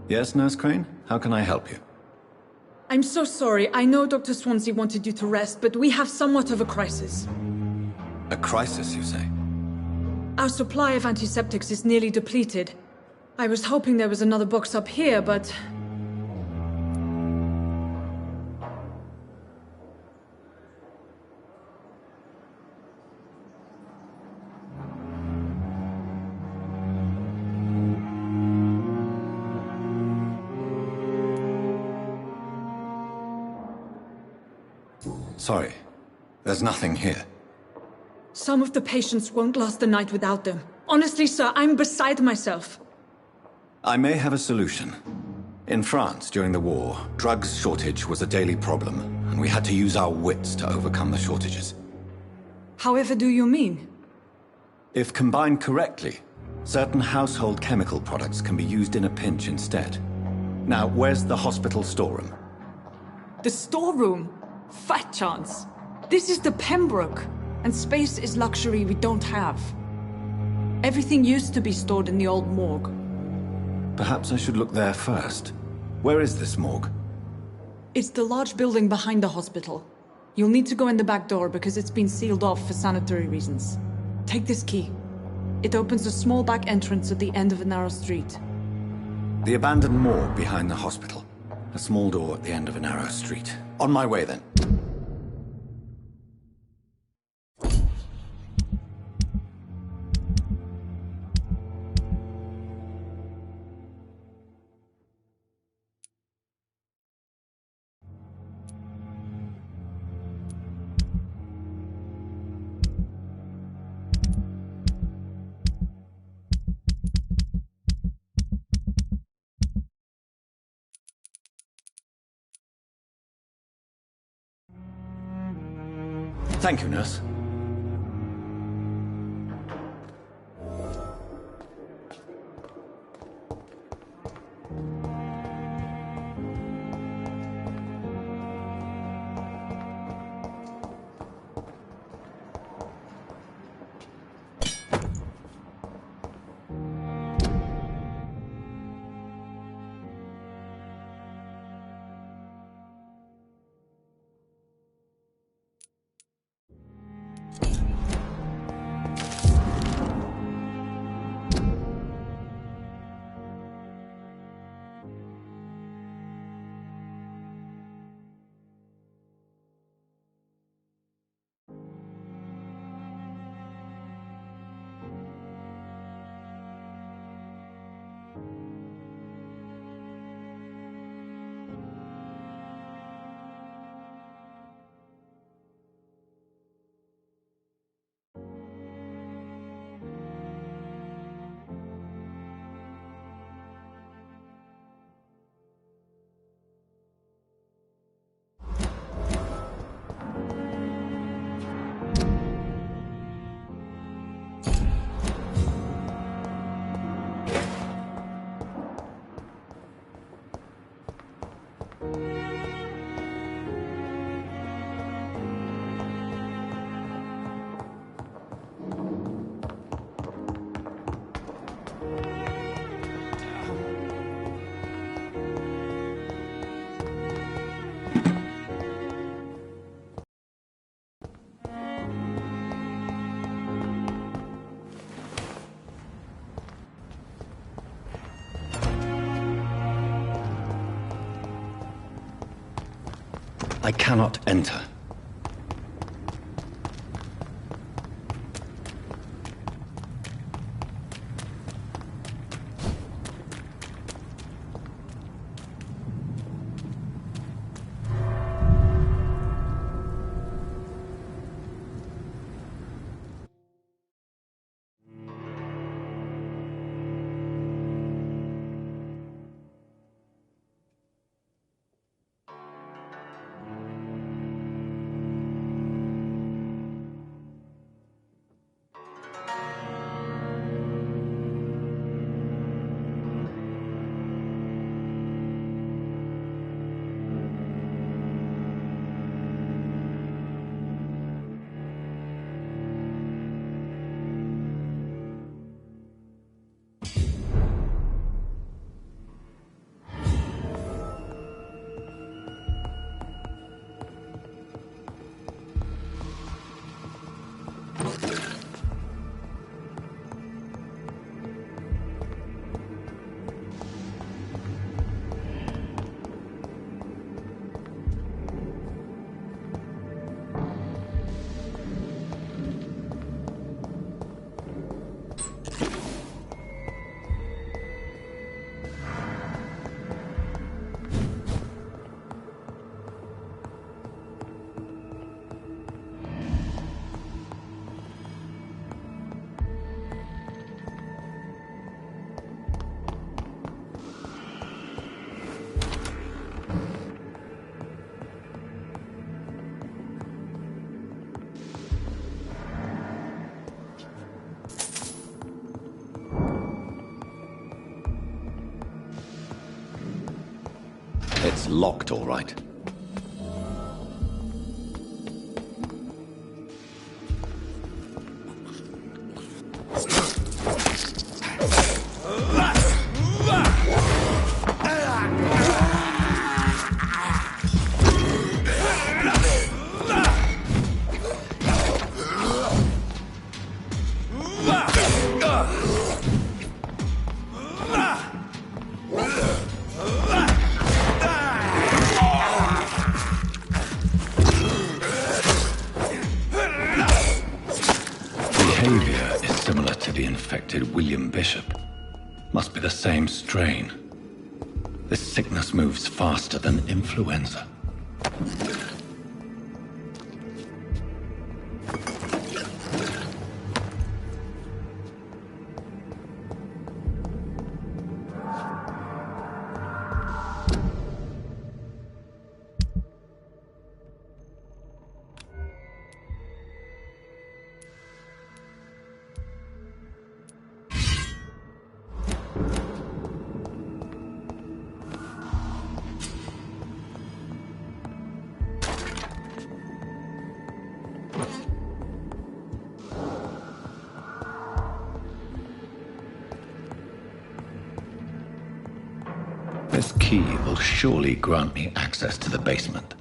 Yes, Nurse Crane? How can I help you? I'm so sorry. I know Dr. Swansea wanted you to rest, but we have somewhat of a crisis. A crisis, you say? Our supply of antiseptics is nearly depleted. I was hoping there was another box up here, but... Sorry. There's nothing here. Some of the patients won't last the night without them. Honestly, sir, I'm beside myself. I may have a solution. In France, during the war, drugs shortage was a daily problem, and we had to use our wits to overcome the shortages. However do you mean? If combined correctly, certain household chemical products can be used in a pinch instead. Now, where's the hospital storeroom? The storeroom? Fat chance. This is the Pembroke, and space is luxury we don't have. Everything used to be stored in the old morgue. Perhaps I should look there first. Where is this morgue? It's the large building behind the hospital. You'll need to go in the back door because it's been sealed off for sanitary reasons. Take this key. It opens a small back entrance at the end of a narrow street. The abandoned morgue behind the hospital. A small door at the end of a narrow street. On my way, then. Thank you, nurse. I cannot enter. It's locked, all right. Behavior is similar to the infected William Bishop. Must be the same strain. This sickness moves faster than influenza. This key will surely grant me access to the basement.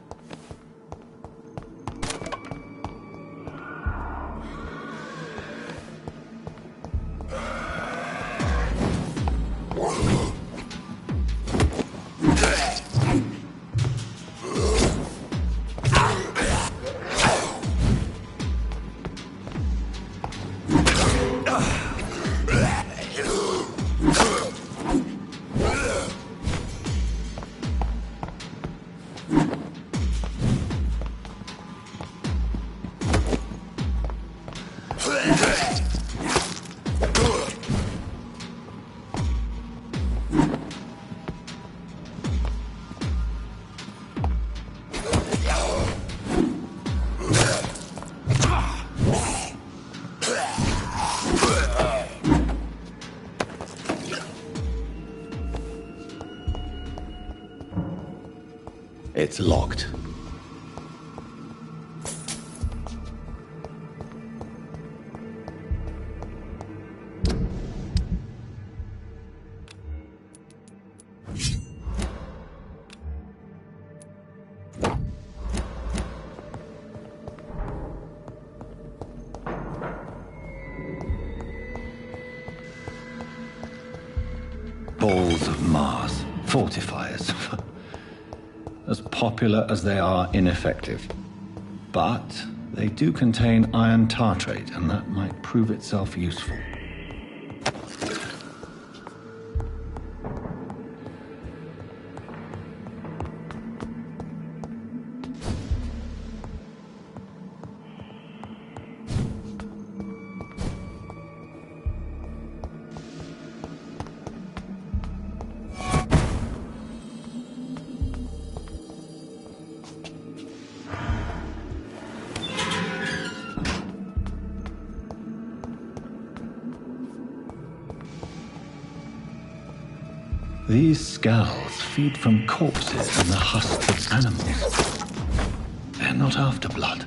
It's locked. Balls of Mars, fortifiers. As popular as they are ineffective. But they do contain iron tartrate, and that might prove itself useful. These skulls feed from corpses and the husks of animals. They're not after blood.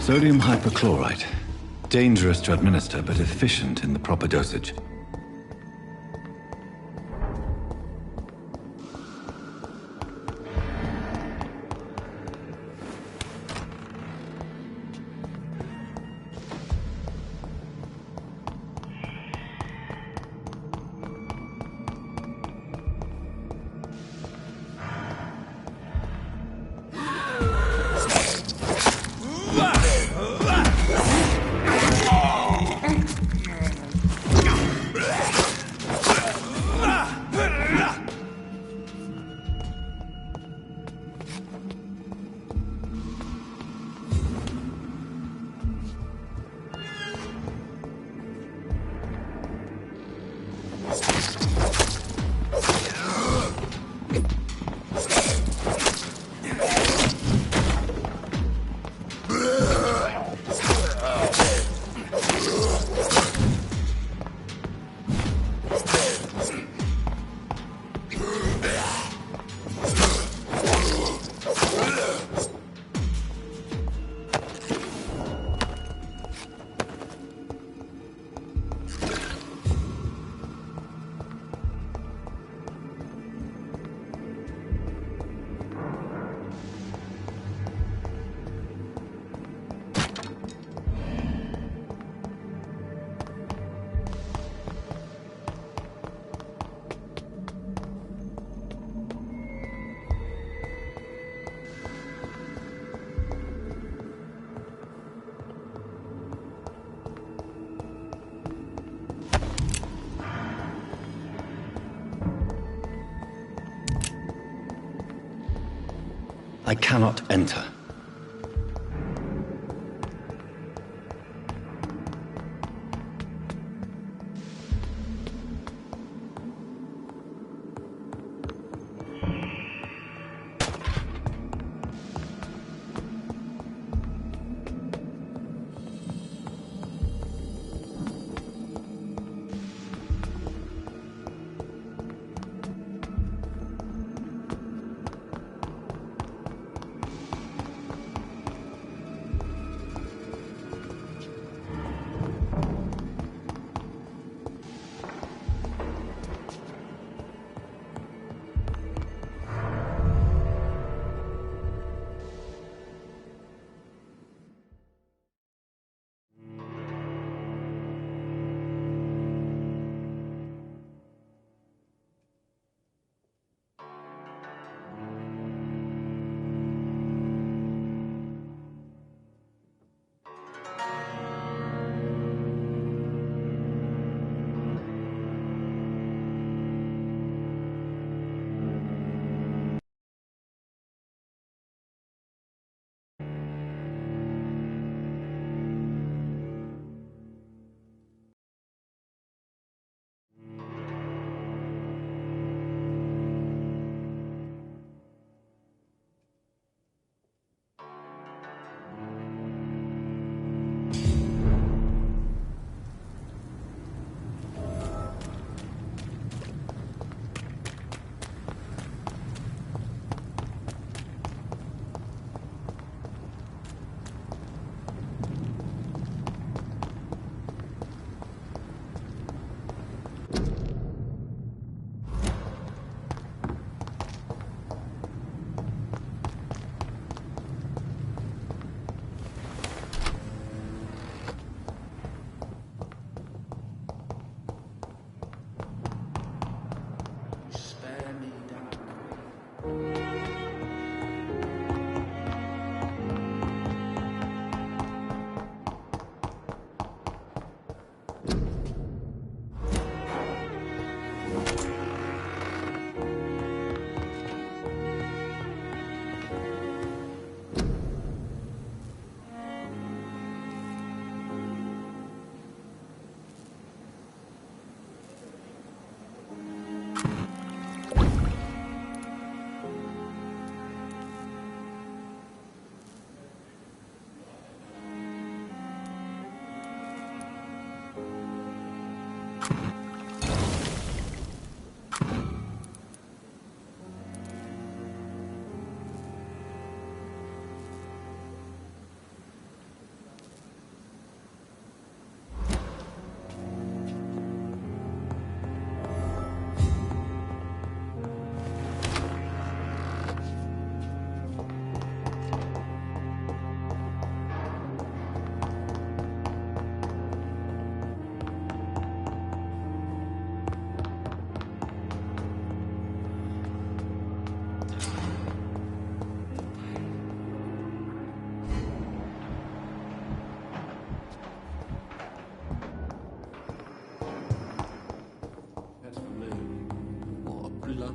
Sodium hypochlorite. Dangerous to administer, but efficient in the proper dosage. I cannot enter.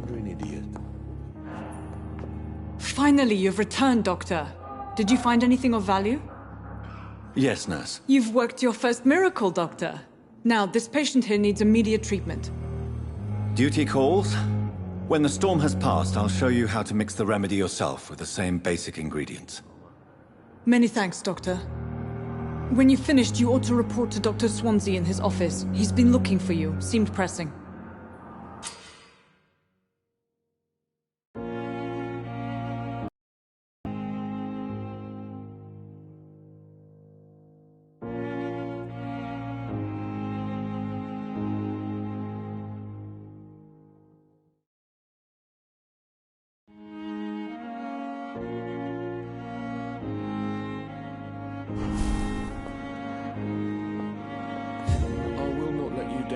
blundering idiot. Finally, you've returned, Doctor. Did you find anything of value? Yes, nurse. You've worked your first miracle, Doctor. Now, this patient here needs immediate treatment. Duty calls. When the storm has passed, I'll show you how to mix the remedy yourself with the same basic ingredients. Many thanks, Doctor. When you've finished, you ought to report to Dr. Swansea in his office. He's been looking for you. Seemed pressing.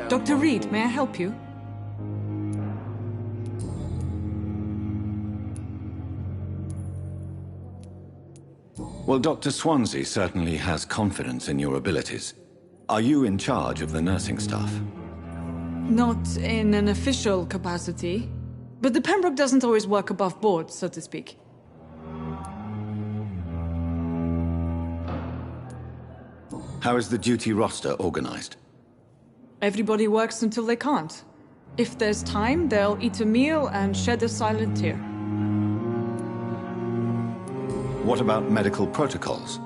Dr. Reed, may I help you? Well, Dr. Swansea certainly has confidence in your abilities. Are you in charge of the nursing staff? Not in an official capacity, but the Pembroke doesn't always work above board, so to speak. How is the duty roster organized? Everybody works until they can't. If there's time, they'll eat a meal and shed a silent tear. What about medical protocols?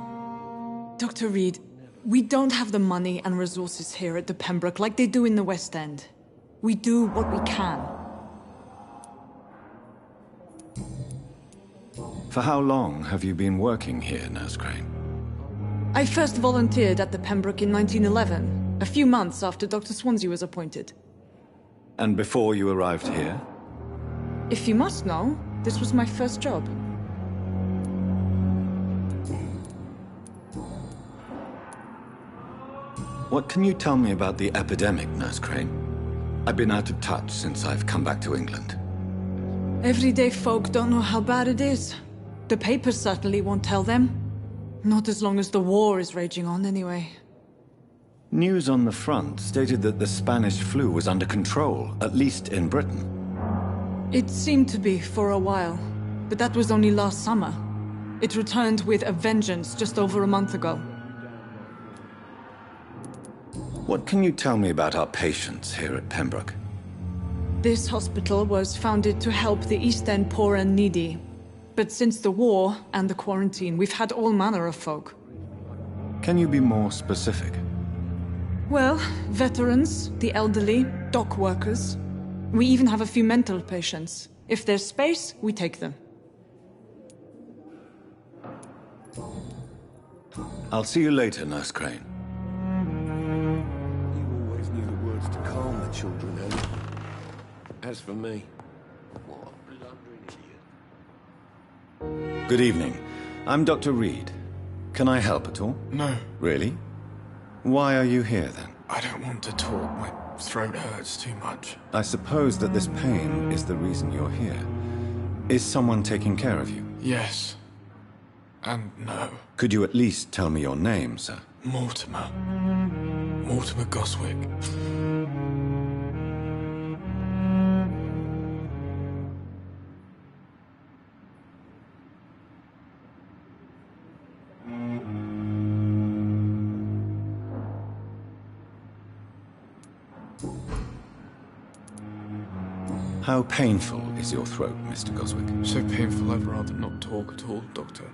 Dr. Reed, we don't have the money and resources here at the Pembroke like they do in the West End. We do what we can. For how long have you been working here, Nurse Crane? I first volunteered at the Pembroke in 1911, a few months after Dr. Swansea was appointed. And before you arrived here? If you must know, this was my first job. What can you tell me about the epidemic, Nurse Crane? I've been out of touch since I've come back to England. Everyday folk don't know how bad it is. The papers certainly won't tell them. Not as long as the war is raging on, anyway. News on the front stated that the Spanish flu was under control, at least in Britain. It seemed to be for a while, but that was only last summer. It returned with a vengeance just over a month ago. What can you tell me about our patients here at Pembroke? This hospital was founded to help the East End poor and needy. But since the war and the quarantine, we've had all manner of folk. Can you be more specific? Well, veterans, the elderly, dock workers. We even have a few mental patients. If there's space, we take them. I'll see you later, Nurse Crane. You always knew the words to calm the children, Ellie. As for me, what a blundering idiot. Good evening. I'm Dr. Reed. Can I help at all? No, Really? Why are you here, then? I don't want to talk. My throat hurts too much. I suppose that this pain is the reason you're here. Is someone taking care of you? Yes. And no. Could you at least tell me your name, sir? Mortimer. Mortimer Goswick. How painful is your throat, Mr. Goswick? So painful I'd rather not talk at all, Doctor.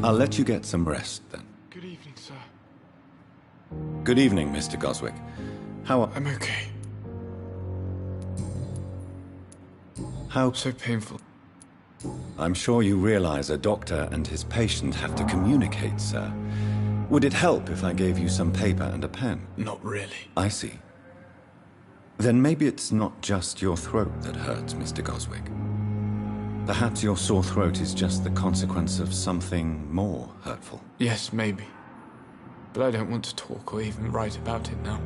I'll let you get some rest, then. Good evening, sir. Good evening, Mr. Goswick. How I'm okay. How... So painful. I'm sure you realize a doctor and his patient have to communicate, sir. Would it help if I gave you some paper and a pen? Not really. I see. Then maybe it's not just your throat that hurts, Mr. Goswick. Perhaps your sore throat is just the consequence of something more hurtful. Yes, maybe. But I don't want to talk or even write about it now.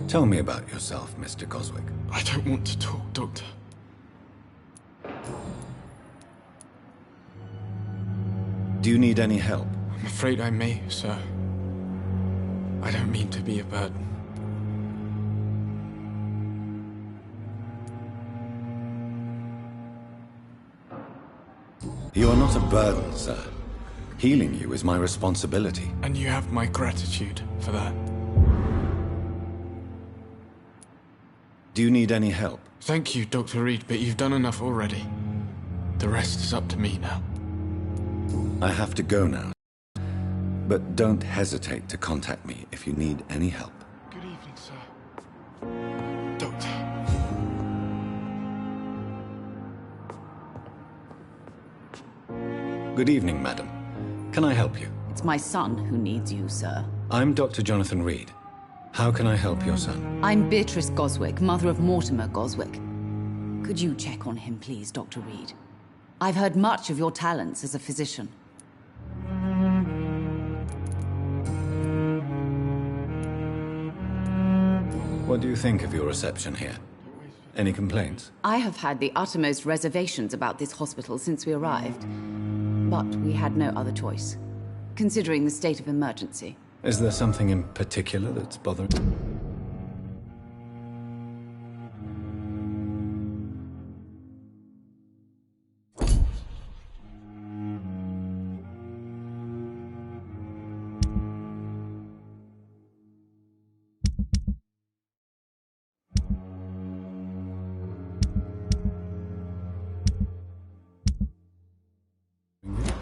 Tell me about yourself, Mr. Goswick. I don't want to talk, Doctor. Do you need any help? I'm afraid I may, sir. I don't mean to be a burden. You are not a burden, sir. Healing you is my responsibility. And you have my gratitude for that. Do you need any help? Thank you, Dr. Reed, but you've done enough already. The rest is up to me now. I have to go now. But don't hesitate to contact me if you need any help. Good evening, sir. Doctor. Good evening, madam. Can I help you? It's my son who needs you, sir. I'm Dr. Jonathan Reed. How can I help your son? I'm Beatrice Goswick, mother of Mortimer Goswick. Could you check on him, please, Dr. Reed? I've heard much of your talents as a physician. What do you think of your reception here? Any complaints? I have had the uttermost reservations about this hospital since we arrived. But we had no other choice, considering the state of emergency. Is there something in particular that's bothering you?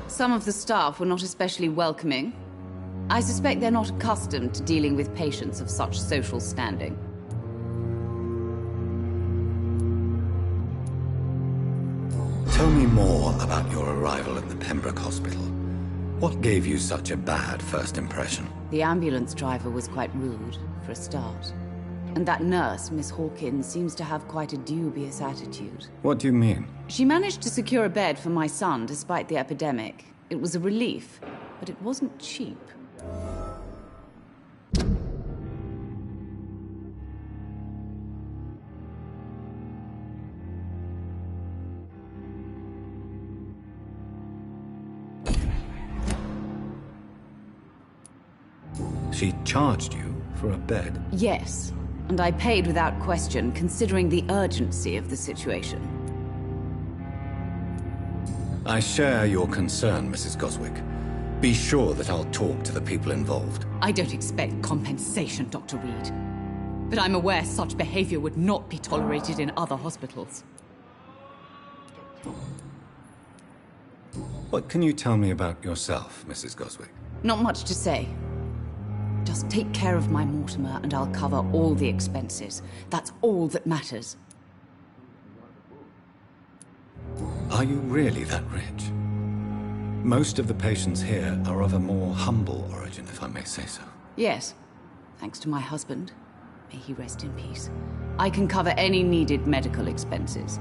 Some of the staff were not especially welcoming. I suspect they're not accustomed to dealing with patients of such social standing. Tell me more about your arrival at the Pembroke Hospital. What gave you such a bad first impression? The ambulance driver was quite rude, for a start. And that nurse, Miss Hawkins, seems to have quite a dubious attitude. What do you mean? She managed to secure a bed for my son despite the epidemic. It was a relief, but it wasn't cheap. She charged you for a bed? Yes, and I paid without question, considering the urgency of the situation. I share your concern, Mrs. Goswick. Be sure that I'll talk to the people involved. I don't expect compensation, Dr. Reed. But I'm aware such behavior would not be tolerated in other hospitals. What can you tell me about yourself, Mrs. Goswick? Not much to say. Just take care of my Mortimer and I'll cover all the expenses. That's all that matters. Are you really that rich? Most of the patients here are of a more humble origin, if I may say so. Yes, thanks to my husband. May he rest in peace. I can cover any needed medical expenses.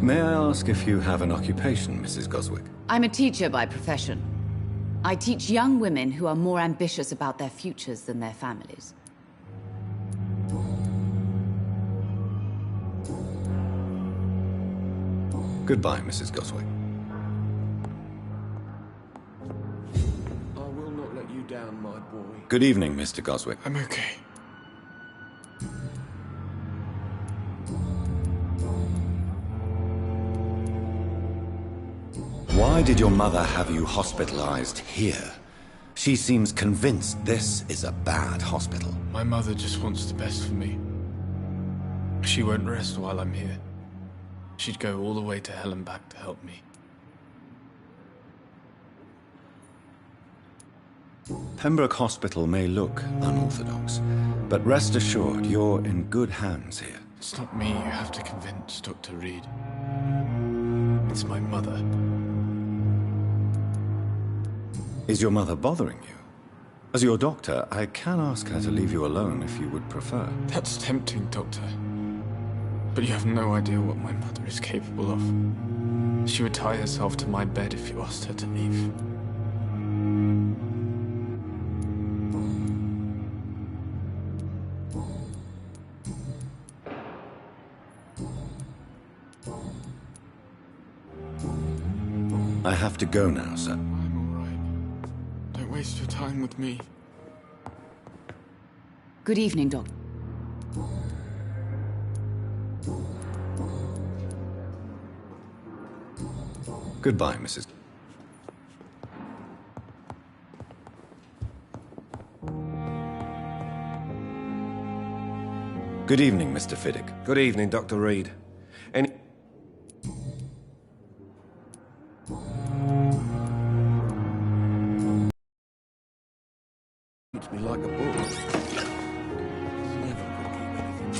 May I ask if you have an occupation, Mrs. Goswick? I'm a teacher by profession. I teach young women who are more ambitious about their futures than their families. Goodbye, Mrs. Goswick. I will not let you down, my boy. Good evening, Mr. Goswick. I'm okay. Why did your mother have you hospitalized here? She seems convinced this is a bad hospital. My mother just wants the best for me. She won't rest while I'm here. She'd go all the way to hell and back to help me. Pembroke Hospital may look unorthodox, but rest assured you're in good hands here. It's not me you have to convince, Dr. Reed. It's my mother. Is your mother bothering you? As your doctor, I can ask her to leave you alone if you would prefer. That's tempting, Doctor. But you have no idea what my mother is capable of. She would tie herself to my bed if you asked her to leave. I have to go now, sir. I'm all right. Don't waste your time with me. Good evening, Doctor. Goodbye, Mrs. Good evening, Mr. Fiddick. Good evening, Dr. Reed. Any... Treats me like a bull. Never could keep anything.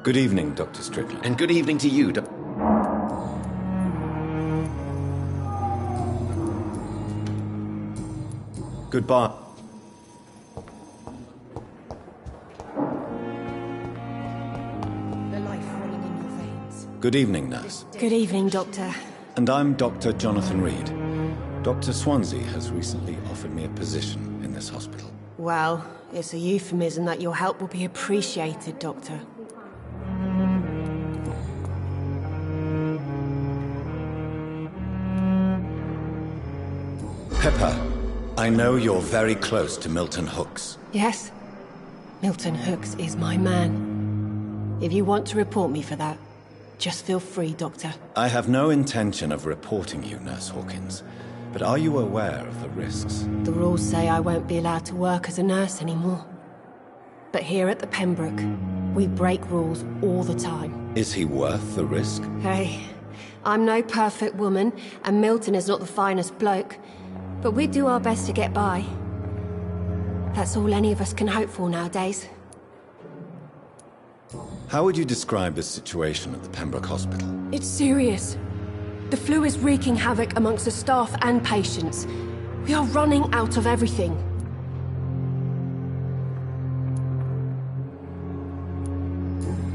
Good evening, Dr. Strickland. And good evening to you, Goodbye. The life running in your veins. Good evening, nurse. Good evening, Doctor. And I'm Dr. Jonathan Reed. Dr. Swansea has recently offered me a position in this hospital. Well, it's a euphemism that your help will be appreciated, Doctor. Pepper, I know you're very close to Milton Hooks. Yes? Milton Hooks is my man. If you want to report me for that, just feel free, Doctor. I have no intention of reporting you, Nurse Hawkins. But are you aware of the risks? The rules say I won't be allowed to work as a nurse anymore. But here at the Pembroke, we break rules all the time. Is he worth the risk? Hey, I'm no perfect woman, and Milton is not the finest bloke. But we do our best to get by. That's all any of us can hope for nowadays. How would you describe the situation at the Pembroke Hospital? It's serious. The flu is wreaking havoc amongst the staff and patients. We are running out of everything.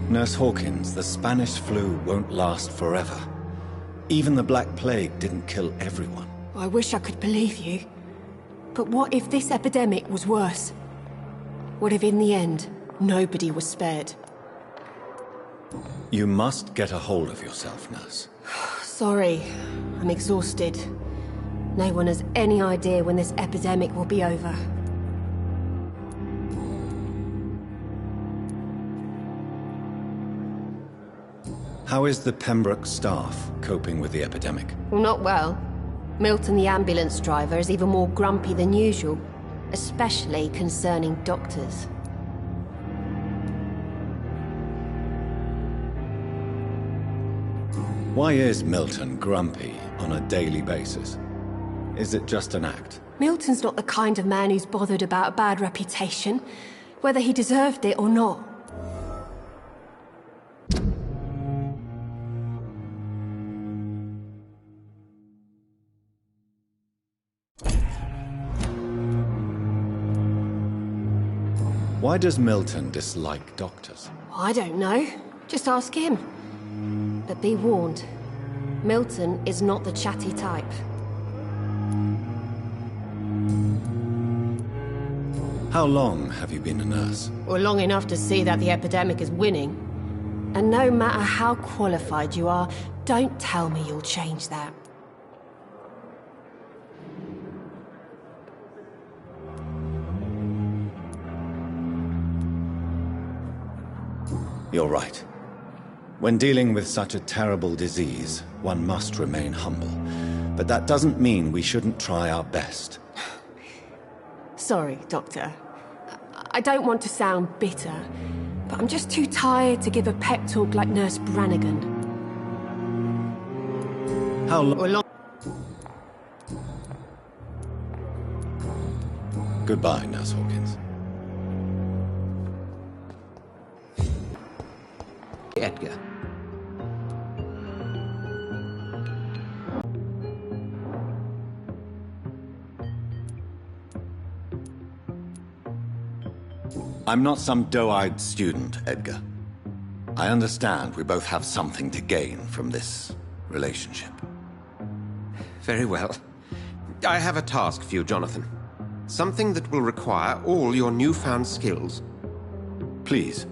Nurse Hawkins, the Spanish flu won't last forever. Even the Black Plague didn't kill everyone. I wish I could believe you. But what if this epidemic was worse? What if in the end, nobody was spared? You must get a hold of yourself, nurse. Sorry, I'm exhausted. No one has any idea when this epidemic will be over. How is the Pembroke staff coping with the epidemic? Well, not well. Milton, the ambulance driver, is even more grumpy than usual, especially concerning doctors. Why is Milton grumpy on a daily basis? Is it just an act? Milton's not the kind of man who's bothered about a bad reputation, whether he deserved it or not. Why does Milton dislike doctors? I don't know. Just ask him. But be warned, Milton is not the chatty type. How long have you been a nurse? Or long enough to see that the epidemic is winning. And no matter how qualified you are, don't tell me you'll change that. You're right. When dealing with such a terrible disease, one must remain humble. But that doesn't mean we shouldn't try our best. Sorry, Doctor. I don't want to sound bitter, but I'm just too tired to give a pep talk like Nurse Brannigan. How long? Goodbye, Nurse Hawkins. Edgar. I'm not some doe-eyed student, Edgar. I understand we both have something to gain from this relationship. Very well. I have a task for you, Jonathan. Something that will require all your newfound skills. Please,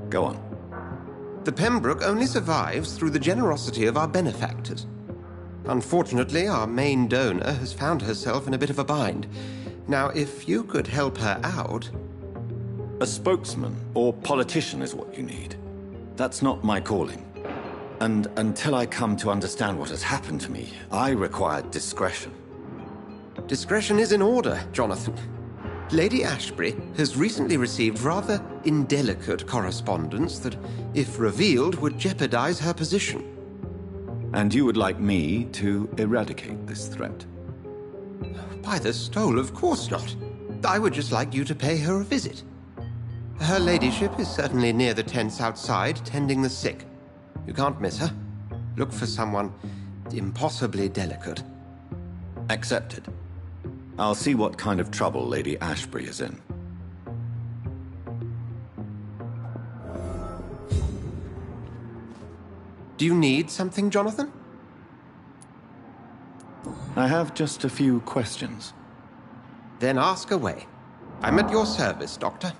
go on. The Pembroke only survives through the generosity of our benefactors. Unfortunately, our main donor has found herself in a bit of a bind. Now, if you could help her out... A spokesman or politician is what you need. That's not my calling. And until I come to understand what has happened to me, I require discretion. Discretion is in order, Jonathan. Lady Ashbury has recently received rather indelicate correspondence that, if revealed, would jeopardize her position. And you would like me to eradicate this threat? By the stole, of course not. I would just like you to pay her a visit. Her ladyship is certainly near the tents outside, tending the sick. You can't miss her. Look for someone impossibly delicate. Accepted. I'll see what kind of trouble Lady Ashbury is in. Do you need something, Jonathan? I have just a few questions. Then ask away. I'm at your service, Doctor.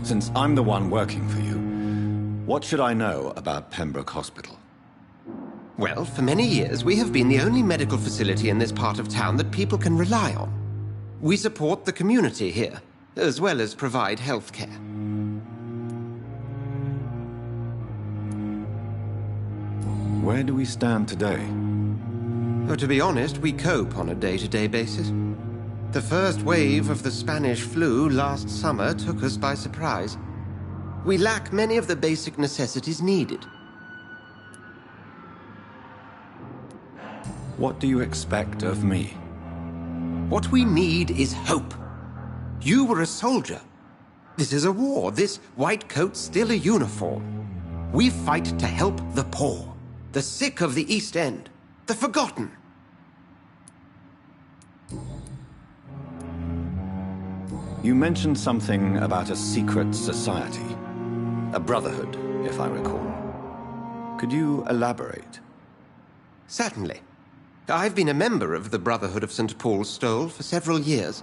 Since I'm the one working for you, what should I know about Pembroke Hospital? Well, for many years, we have been the only medical facility in this part of town that people can rely on. We support the community here, as well as provide health care. Where do we stand today? But to be honest, we cope on a day-to-day basis. The first wave of the Spanish flu last summer took us by surprise. We lack many of the basic necessities needed. What do you expect of me? What we need is hope. You were a soldier. This is a war. This white coat's still a uniform. We fight to help the poor, the sick of the East End, the forgotten. You mentioned something about a secret society. A brotherhood, if I recall. Could you elaborate? Certainly. I've been a member of the Brotherhood of St. Paul's Stole for several years.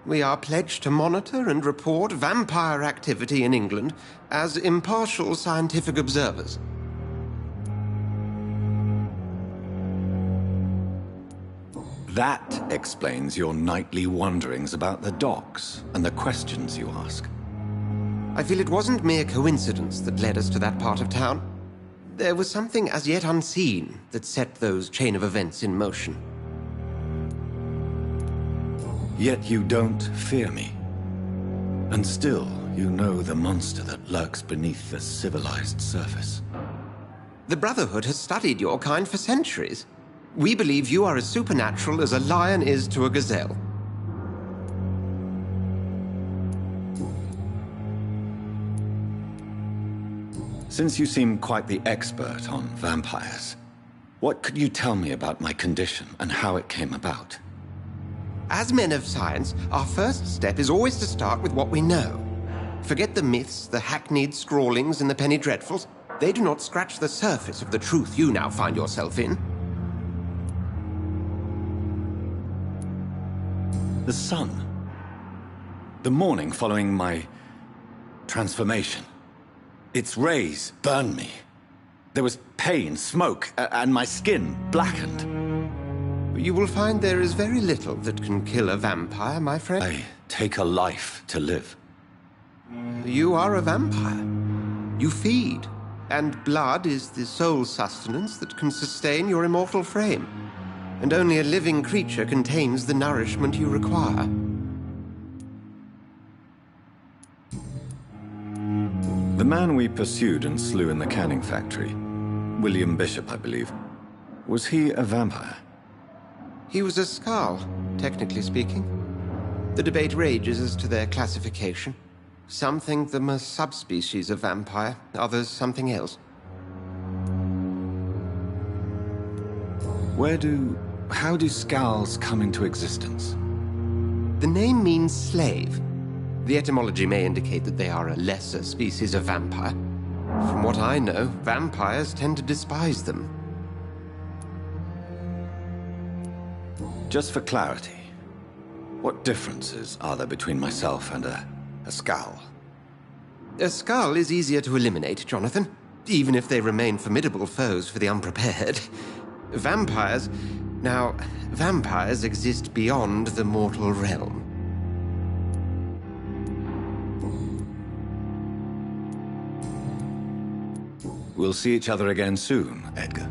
We are pledged to monitor and report vampire activity in England as impartial scientific observers. That explains your nightly wanderings about the docks and the questions you ask. I feel it wasn't mere coincidence that led us to that part of town. There was something as yet unseen that set those chain of events in motion. Yet you don't fear me. And still, you know the monster that lurks beneath the civilized surface. The Brotherhood has studied your kind for centuries. We believe you are as supernatural as a lion is to a gazelle. Since you seem quite the expert on vampires, what could you tell me about my condition and how it came about? As men of science, our first step is always to start with what we know. Forget the myths, the hackneyed scrawlings, and the penny dreadfuls. They do not scratch the surface of the truth you now find yourself in. The sun. The morning following my transformation. Its rays burned me. There was pain, smoke, and my skin blackened. You will find there is very little that can kill a vampire, my friend. I take a life to live. You are a vampire. You feed, and blood is the sole sustenance that can sustain your immortal frame. And only a living creature contains the nourishment you require. The man we pursued and slew in the canning factory, William Bishop, I believe, was he a vampire? He was a Skald, technically speaking. The debate rages as to their classification. Some think them a subspecies of vampire, others something else. How do Skalds come into existence? The name means slave. The etymology may indicate that they are a lesser species of vampire. From what I know, vampires tend to despise them. Just for clarity, what differences are there between myself and a skull? A skull is easier to eliminate, Jonathan, even if they remain formidable foes for the unprepared. Vampires... Now, vampires exist beyond the mortal realm. We'll see each other again soon, Edgar.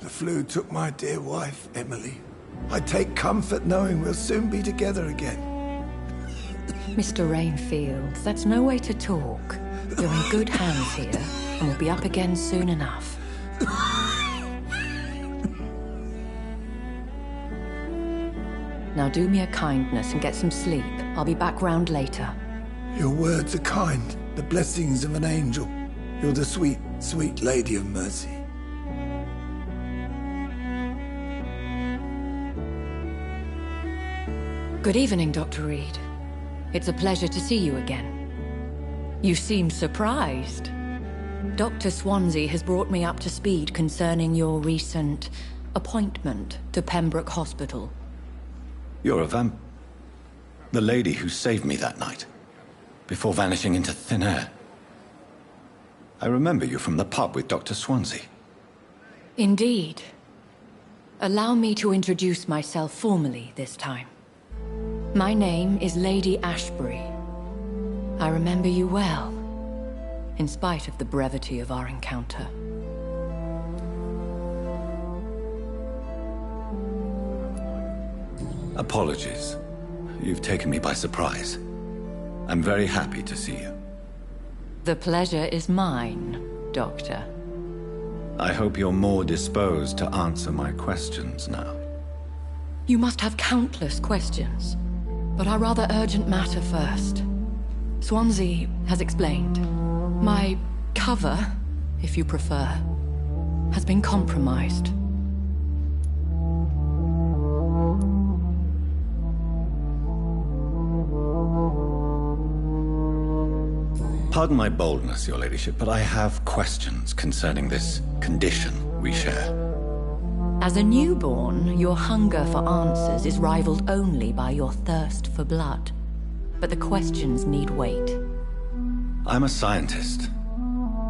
The flu took my dear wife, Emily. I take comfort knowing we'll soon be together again. Mr. Rainfield, that's no way to talk. You're in good hands here, and we'll be up again soon enough. Now do me a kindness and get some sleep. I'll be back round later. Your words are kind, the blessings of an angel. You're the sweet, sweet Lady of Mercy. Good evening, Dr. Reed. It's a pleasure to see you again. You seem surprised. Dr. Swansea has brought me up to speed concerning your recent appointment to Pembroke Hospital. You're a the lady who saved me that night, before vanishing into thin air. I remember you from the pub with Dr. Swansea. Indeed. Allow me to introduce myself formally this time. My name is Lady Ashbury. I remember you well, in spite of the brevity of our encounter. Apologies. You've taken me by surprise. I'm very happy to see you. The pleasure is mine, Doctor. I hope you're more disposed to answer my questions now. You must have countless questions, but our rather urgent matter first. Swansea has explained. My cover, if you prefer, has been compromised. Pardon my boldness, Your Ladyship, but I have questions concerning this condition we share. As a newborn, your hunger for answers is rivaled only by your thirst for blood. But the questions need wait. I'm a scientist.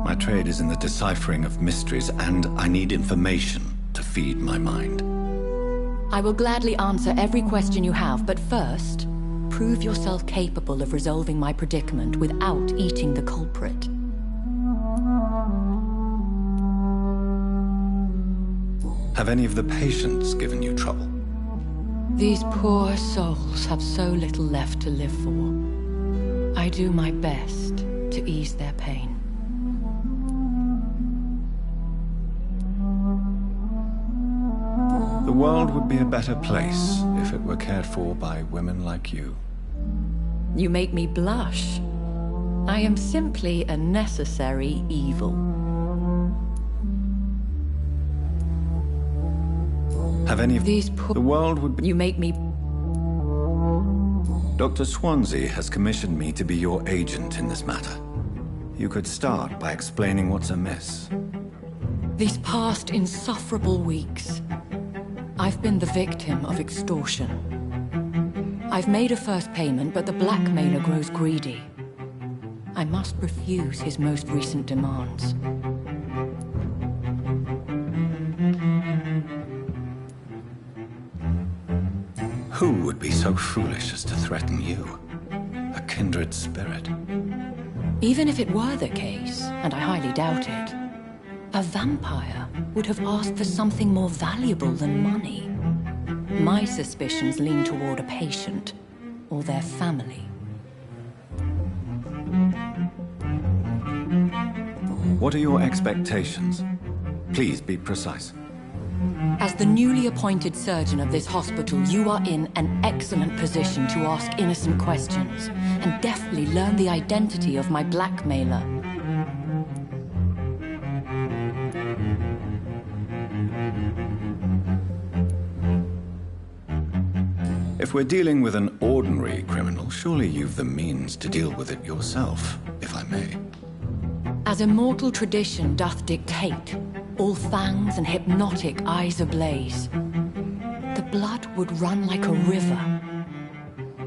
My trade is in the deciphering of mysteries, and I need information to feed my mind. I will gladly answer every question you have, but first, prove yourself capable of resolving my predicament without eating the culprit. Have any of the patients given you trouble? These poor souls have so little left to live for. I do my best to ease their pain. The world would be a better place if it were cared for by women like you. You make me blush. I am simply a necessary evil. Have any of these poor... The world would be... You make me... Dr. Swansea has commissioned me to be your agent in this matter. You could start by explaining what's amiss. These past insufferable weeks, I've been the victim of extortion. I've made a first payment, but the blackmailer grows greedy. I must refuse his most recent demands. Who would be so foolish as to threaten you? A kindred spirit. Even if it were the case, and I highly doubt it, a vampire would have asked for something more valuable than money. My suspicions lean toward a patient, or their family. What are your expectations? Please be precise. As the newly appointed surgeon of this hospital, you are in an excellent position to ask innocent questions and deftly learn the identity of my blackmailer. If we're dealing with an ordinary criminal, surely you've the means to deal with it yourself, if I may. As immortal tradition doth dictate, all fangs and hypnotic eyes ablaze, the blood would run like a river.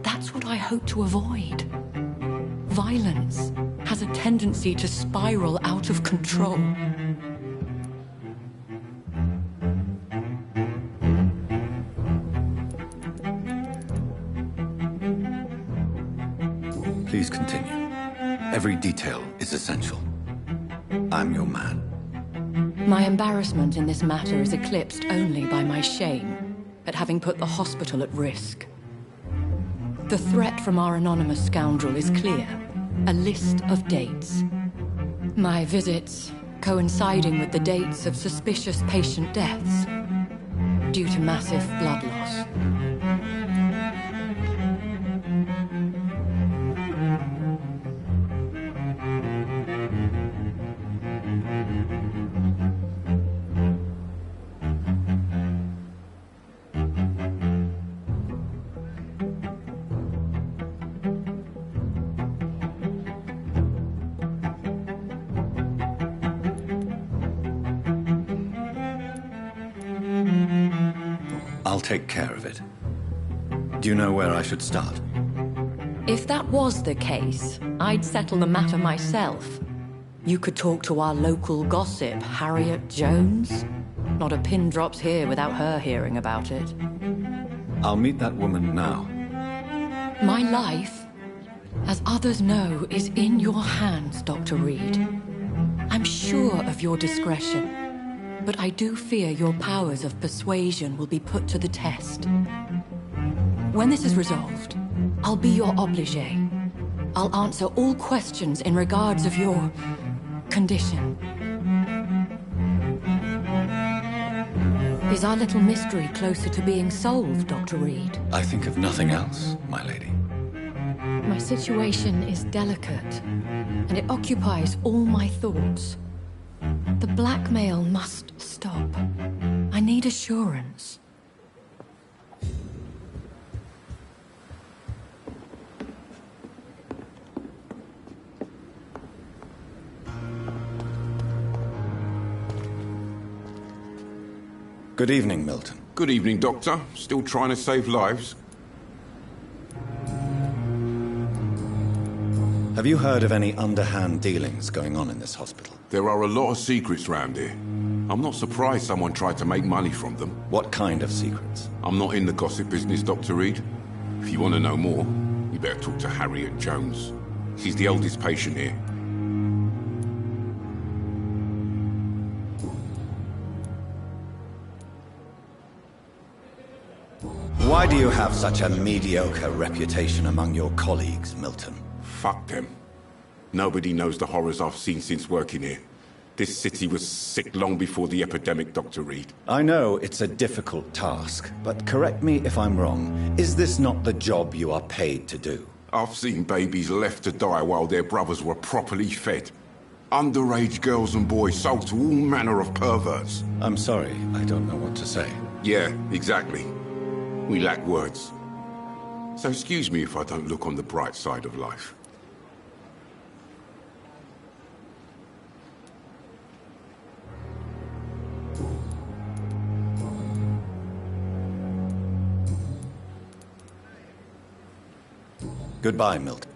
That's what I hope to avoid. Violence has a tendency to spiral out of control. Please continue. Every detail is essential. I'm your man. My embarrassment in this matter is eclipsed only by my shame at having put the hospital at risk. The threat from our anonymous scoundrel is clear. A list of dates. My visits coinciding with the dates of suspicious patient deaths due to massive blood loss. I'll take care of it. Do you know where I should start? If that was the case, I'd settle the matter myself. You could talk to our local gossip, Harriet Jones. Not a pin drops here without her hearing about it. I'll meet that woman now. My life, as others know, is in your hands, Dr. Reed. I'm sure of your discretion. But I do fear your powers of persuasion will be put to the test. When this is resolved, I'll be your obligé. I'll answer all questions in regards of your condition. Is our little mystery closer to being solved, Dr. Reed? I think of nothing else, my lady. My situation is delicate, and it occupies all my thoughts. The blackmail must stop. I need assurance. Good evening, Milton. Good evening, Doctor. Still trying to save lives? Have you heard of any underhand dealings going on in this hospital? There are a lot of secrets round here. I'm not surprised someone tried to make money from them. What kind of secrets? I'm not in the gossip business, Dr. Reed. If you want to know more, you better talk to Harriet Jones. She's the oldest patient here. Why do you have such a mediocre reputation among your colleagues, Milton? Fuck them. Nobody knows the horrors I've seen since working here. This city was sick long before the epidemic, Dr. Reed. I know it's a difficult task, but correct me if I'm wrong. Is this not the job you are paid to do? I've seen babies left to die while their brothers were properly fed. Underage girls and boys sold to all manner of perverts. I'm sorry, I don't know what to say. Yeah, exactly. We lack words. So excuse me if I don't look on the bright side of life. Goodbye, Milton.